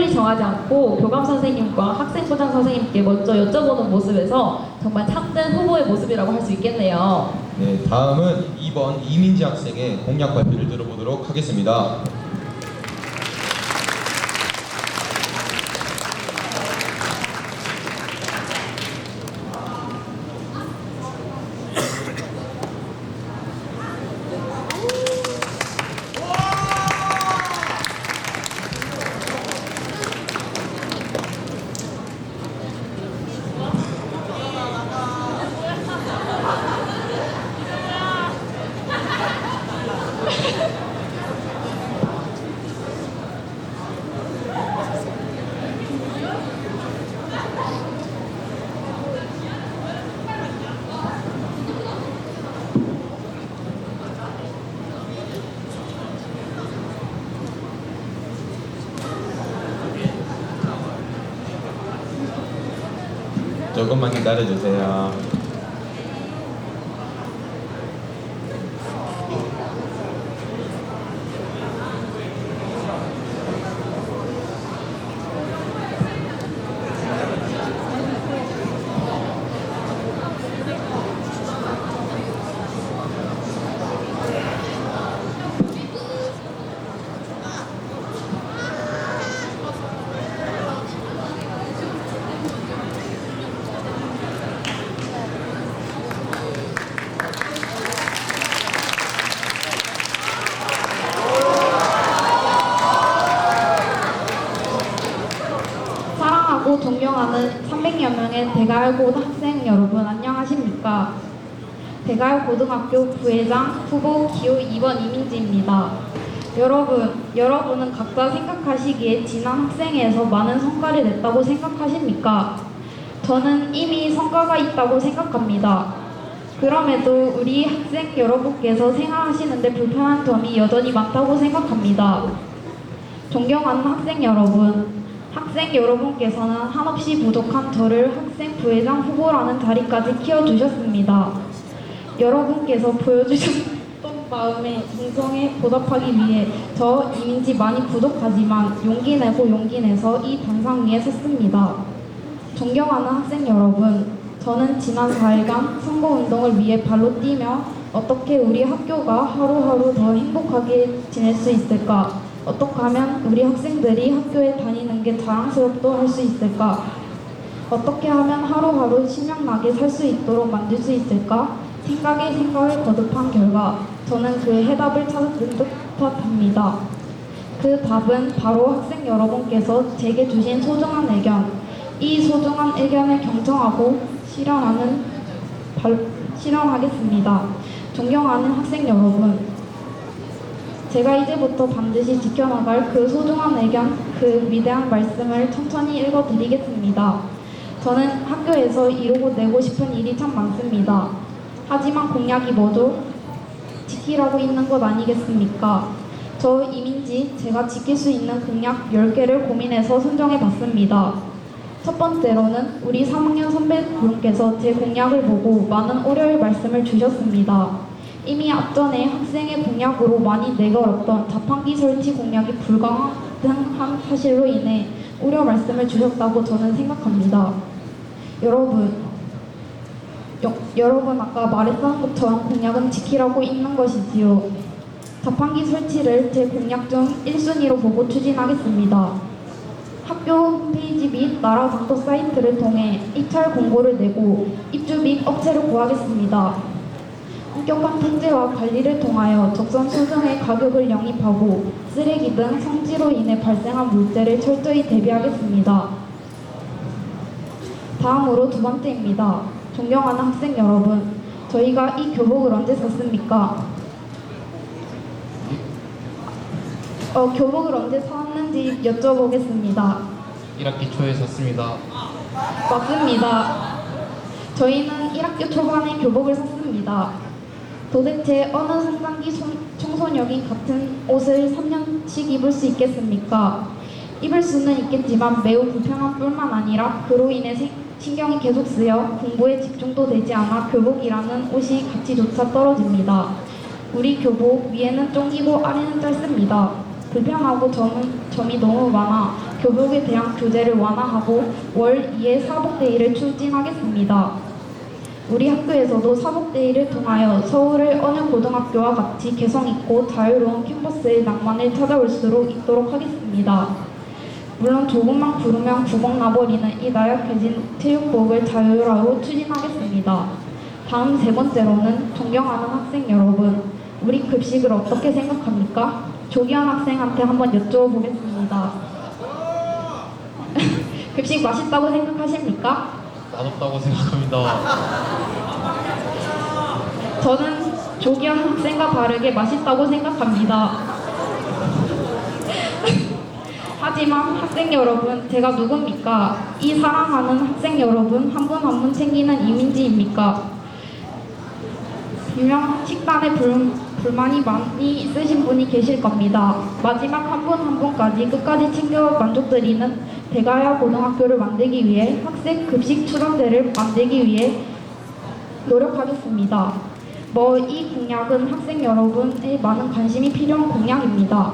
특별히 정하지 않고 교감 선생님과 학생부장 선생님께 먼저 여쭤보는 모습에서 정말 참된 후보의 모습이라고 할 수 있겠네요. 네, 다음은 2번 이민지 학생의 공약 발표를 들어보도록 하겠습니다. 조금만 기다려주세요. 사랑하고 존경하는 300여 명의 대가을고등 학생 여러분 안녕하십니까? 대가을고등학교 부회장 후보 기호 2번 이민지입니다. 여러분은 각자 생각하시기에 지난 학생회에서 많은 성과를 냈다고 생각하십니까? 저는 이미 성과가 있다고 생각합니다. 그럼에도 우리 학생 여러분께서 생활하시는데 불편한 점이 여전히 많다고 생각합니다. 존경하는 학생 여러분께서는 한없이 부족한 저를 학생 부회장 후보라는 자리까지 키워주셨습니다. 여러분께서 보여주셨던 마음의 정성에 보답하기 위해 저 이민지 많이 부족하지만 용기 내서 이 단상 위에 섰습니다. 존경하는 학생 여러분, 저는 지난 4일간 선거운동을 위해 발로 뛰며 어떻게 우리 학교가 하루하루 더 행복하게 지낼 수 있을까? 어떻게 하면 우리 학생들이 학교에 다니는 게 자랑스럽도 할 수 있을까? 어떻게 하면 하루하루 신명나게 살 수 있도록 만들 수 있을까? 생각을 거듭한 결과 저는 그 해답을 찾았던 듯합니다. 그 답은 바로 학생 여러분께서 제게 주신 소중한 의견, 이 소중한 의견을 경청하고 실현하겠습니다. 존경하는 학생 여러분, 제가 이제부터 반드시 지켜나갈 그 소중한 의견, 그 위대한 말씀을 천천히 읽어드리겠습니다. 저는 학교에서 이루고 내고 싶은 일이 참 많습니다. 하지만 공약이 뭐죠? 지키라고 있는 것 아니겠습니까? 저 이민지 제가 지킬 수 있는 공약 10개를 고민해서 선정해봤습니다. 첫 번째로는 우리 3학년 선배분께서 제 공약을 보고 많은 오려의 말씀을 주셨습니다. 이미 앞전에 학생의 공약으로 많이 내걸었던 자판기 설치 공약이 불가능한 사실로 인해 우려 말씀을 주셨다고 저는 생각합니다. 여러분 아까 말했던 것처럼 공약은 지키라고 있는 것이지요. 자판기 설치를 제 공약 중 1순위로 보고 추진하겠습니다. 학교 홈페이지 및 나라 장터 사이트를 통해 입찰 공고를 내고 입주 및 업체를 구하겠습니다. 엄격한 통제와 관리를 통하여 적선 수정의 가격을 영입하고 쓰레기 등 성지로 인해 발생한 물재를 철저히 대비하겠습니다. 다음으로 두 번째입니다. 존경하는 학생 여러분, 저희가 이 교복을 언제 샀습니까? 교복을 언제 샀는지 여쭤보겠습니다. 1학기 초에 샀습니다. 맞습니다. 저희는 1학기 초반에 교복을 샀습니다. 도대체 어느 성장기 청소년이 같은 옷을 3년씩 입을 수 있겠습니까? 입을 수는 있겠지만 매우 불편한 뿐만 아니라 그로 인해 신경이 계속 쓰여 공부에 집중도 되지 않아 교복이라는 옷이 가치조차 떨어집니다. 우리 교복 위에는 쫑기고 아래는 짧습니다. 불편하고 점이 너무 많아 교복에 대한 규제를 완화하고 월 2회 사복데이를 추진하겠습니다. 우리 학교에서도 사복데이를 통하여 서울의 어느 고등학교와 같이 개성있고 자유로운 캠퍼스의 낭만을 찾아올 수 있도록 하겠습니다. 물론 조금만 구르면 구멍 나버리는 이 나약해진 체육복을 자유화로 추진하겠습니다. 다음 세 번째로는 존경하는 학생 여러분, 우리 급식을 어떻게 생각합니까? 조기현 학생한테 한번 여쭤보겠습니다. 급식 맛있다고 생각하십니까? 맛없다고 생각합니다. 저는 조기현 학생과 다르게 맛있다고 생각합니다. 하지만 학생 여러분, 제가 누굽니까? 이 사랑하는 학생 여러분 한 분 한 분 챙기는 이민지입니까? 유명 식단에 불만이 많이 있으신 분이 계실 겁니다. 마지막 한 분 한 분까지 끝까지 챙겨 만족드리는 대가야 고등학교를 만들기 위해 학생 급식 추천제를 만들기 위해 노력하겠습니다. 이 공약은 학생 여러분의 많은 관심이 필요한 공약입니다.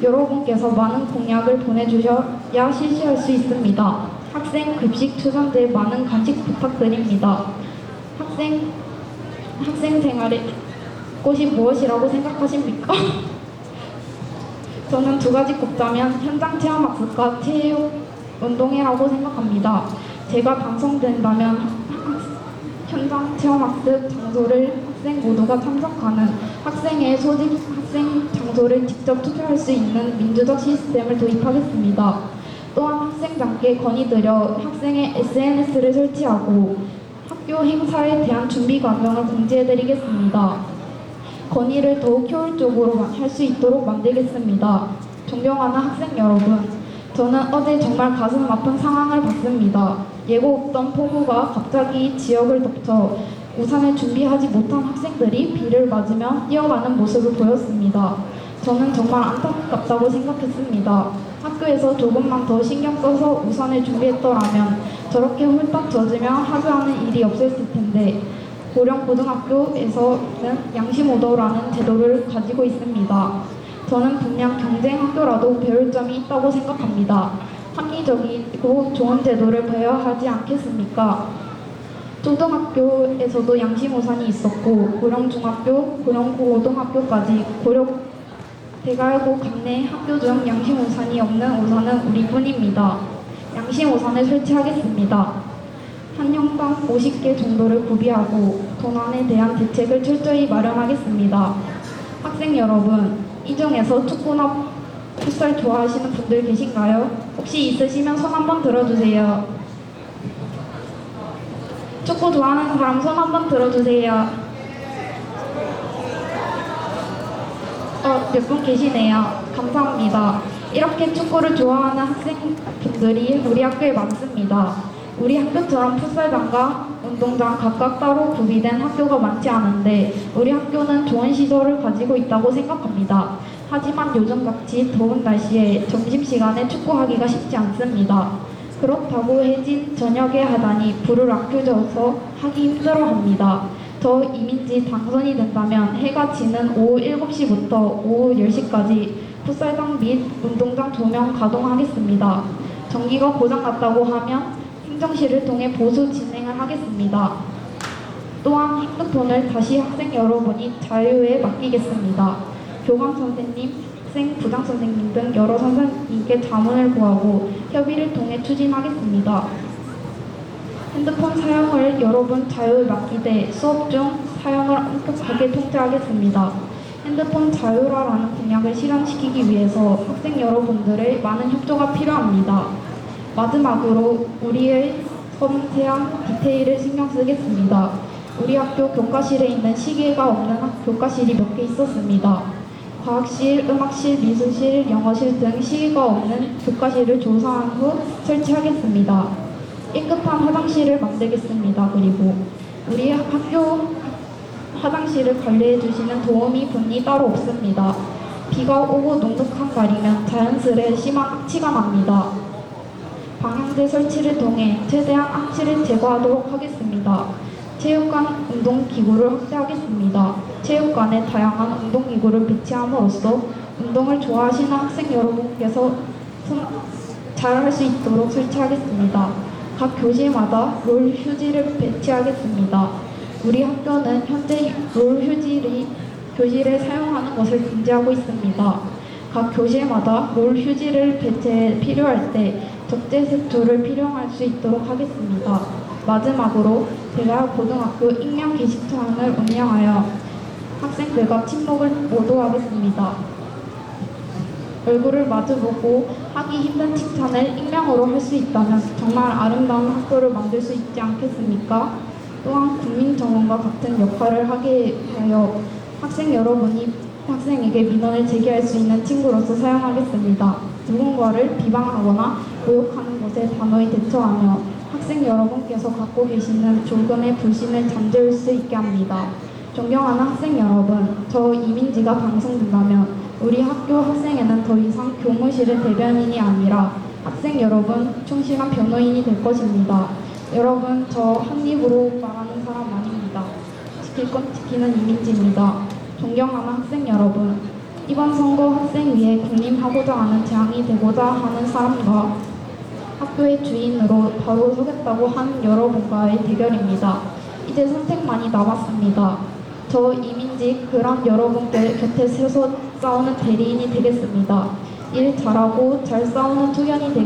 여러분께서 많은 공약을 보내주셔야 실시할 수 있습니다. 학생 급식 추천제 많은 간식 부탁드립니다. 학생 생활의 꽃이 무엇이라고 생각하십니까? 저는 두 가지 꼽자면 현장 체험 학습과 체육 운동회라고 생각합니다. 제가 당선된다면 현장 체험 학습 장소를 학생 모두가 참석하는 학생의 소집 학생 장소를 직접 투표할 수 있는 민주적 시스템을 도입하겠습니다. 또한 학생장께 건의드려 학생의 SNS를 설치하고 학교 행사에 대한 준비 과정을 공지해드리겠습니다. 건의를 더욱 효율적으로 할 수 있도록 만들겠습니다. 존경하는 학생 여러분, 저는 어제 정말 가슴 아픈 상황을 봤습니다. 예고 없던 폭우가 갑자기 지역을 덮쳐 우산을 준비하지 못한 학생들이 비를 맞으며 뛰어가는 모습을 보였습니다. 저는 정말 안타깝다고 생각했습니다. 학교에서 조금만 더 신경 써서 우산을 준비했더라면 저렇게 홀딱 젖으며 하교하는 일이 없었을 텐데, 고령고등학교에서는 양심오더라는 제도를 가지고 있습니다. 저는 분명 경쟁 학교라도 배울 점이 있다고 생각합니다. 합리적이고 좋은 제도를 배워야 하지 않겠습니까? 초등학교에서도 양심우산이 있었고, 고령중학교, 고령고등학교까지 대가고 감내 학교 중 양심우산이 없는 우산은 우리뿐입니다. 양심우산을 설치하겠습니다. 한 형당 50개 정도를 구비하고 도난에 대한 대책을 철저히 마련하겠습니다. 학생 여러분, 이 중에서 축구나 풋살 좋아하시는 분들 계신가요? 혹시 있으시면 손 한번 들어주세요. 축구 좋아하는 사람 손 한번 들어주세요. 몇 분 계시네요. 감사합니다. 이렇게 축구를 좋아하는 학생분들이 우리 학교에 많습니다. 우리 학교처럼 풋살장과 운동장 각각 따로 구비된 학교가 많지 않은데 우리 학교는 좋은 시설을 가지고 있다고 생각합니다. 하지만 요즘같이 더운 날씨에 점심시간에 축구하기가 쉽지 않습니다. 그렇다고 해진 저녁에 하다니 불을 아껴줘서 하기 힘들어합니다. 저 이민지 당선이 된다면 해가 지는 오후 7시부터 오후 10시까지 풋살장 및 운동장 조명 가동하겠습니다. 전기가 고장났다고 하면 행정실을 통해 보수 진행을 하겠습니다. 또한 핸드폰을 다시 학생 여러분이 자유에 맡기겠습니다. 교감 선생님, 학생 부장 선생님 등 여러 선생님께 자문을 구하고 협의를 통해 추진하겠습니다. 핸드폰 사용을 여러분 자유에 맡기되 수업 중 사용을 엄격하게 통제하겠습니다. 핸드폰 자유화라는 공약을 실현시키기 위해서 학생 여러분들의 많은 협조가 필요합니다. 마지막으로 우리의 섬세한 디테일을 신경 쓰겠습니다. 우리 학교 교과실에 있는 시계가 없는 교과실이 몇 개 있었습니다. 과학실, 음악실, 미술실, 영어실 등 시계가 없는 교과실을 조사한 후 설치하겠습니다. 깨끗한 화장실을 만들겠습니다. 그리고 우리 학교 화장실을 관리해 주시는 도우미 분이 따로 없습니다. 비가 오고 눅눅한 날이면 자연스레 심한 악취가 납니다. 방향제 설치를 통해 최대한 악취를 제거하도록 하겠습니다. 체육관 운동기구를 확대하겠습니다. 체육관에 다양한 운동기구를 배치함으로써 운동을 좋아하시는 학생 여러분께서 잘할 수 있도록 설치하겠습니다. 각 교실마다 롤 휴지를 배치하겠습니다. 우리 학교는 현재 롤 휴지를 교실에 사용하는 것을 금지하고 있습니다. 각 교실마다 롤 휴지를 배치해 필요할 때 적재 세투를 필요할 수 있도록 하겠습니다. 마지막으로 제가 고등학교 익명 게시판을 운영하여 학생들과 친목을 모도하겠습니다. 얼굴을 마주보고 하기 힘든 칭찬을 익명으로 할 수 있다면 정말 아름다운 학교를 만들 수 있지 않겠습니까? 또한 국민정원과 같은 역할을 하게 하여 학생에게 민원을 제기할 수 있는 친구로서 사용하겠습니다. 누군가를 비방하거나 모욕하는 것에 단호히 대처하며 학생 여러분께서 갖고 계시는 조금의 불신을 잠재울 수 있게 합니다. 존경하는 학생 여러분, 저 이민지가 방송된다면 우리 학교 학생회는 더 이상 교무실의 대변인이 아니라 학생 여러분 충실한 변호인이 될 것입니다. 여러분, 저 한 입으로 말하는 사람 아닙니다. 지킬 건 지키는 이민지입니다. 존경하는 학생 여러분, 이번 선거 학생위에 군림하고자 하는 재앙이 되고자 하는 사람과 학교의 주인으로 바로 서겠다고 하는 여러분과의 대결입니다. 이제 선택만이 남았습니다. 저 이민지 그런 여러분께 곁에 서서 싸우는 대리인이 되겠습니다. 일 잘하고 잘 싸우는 투견이 되겠습니다.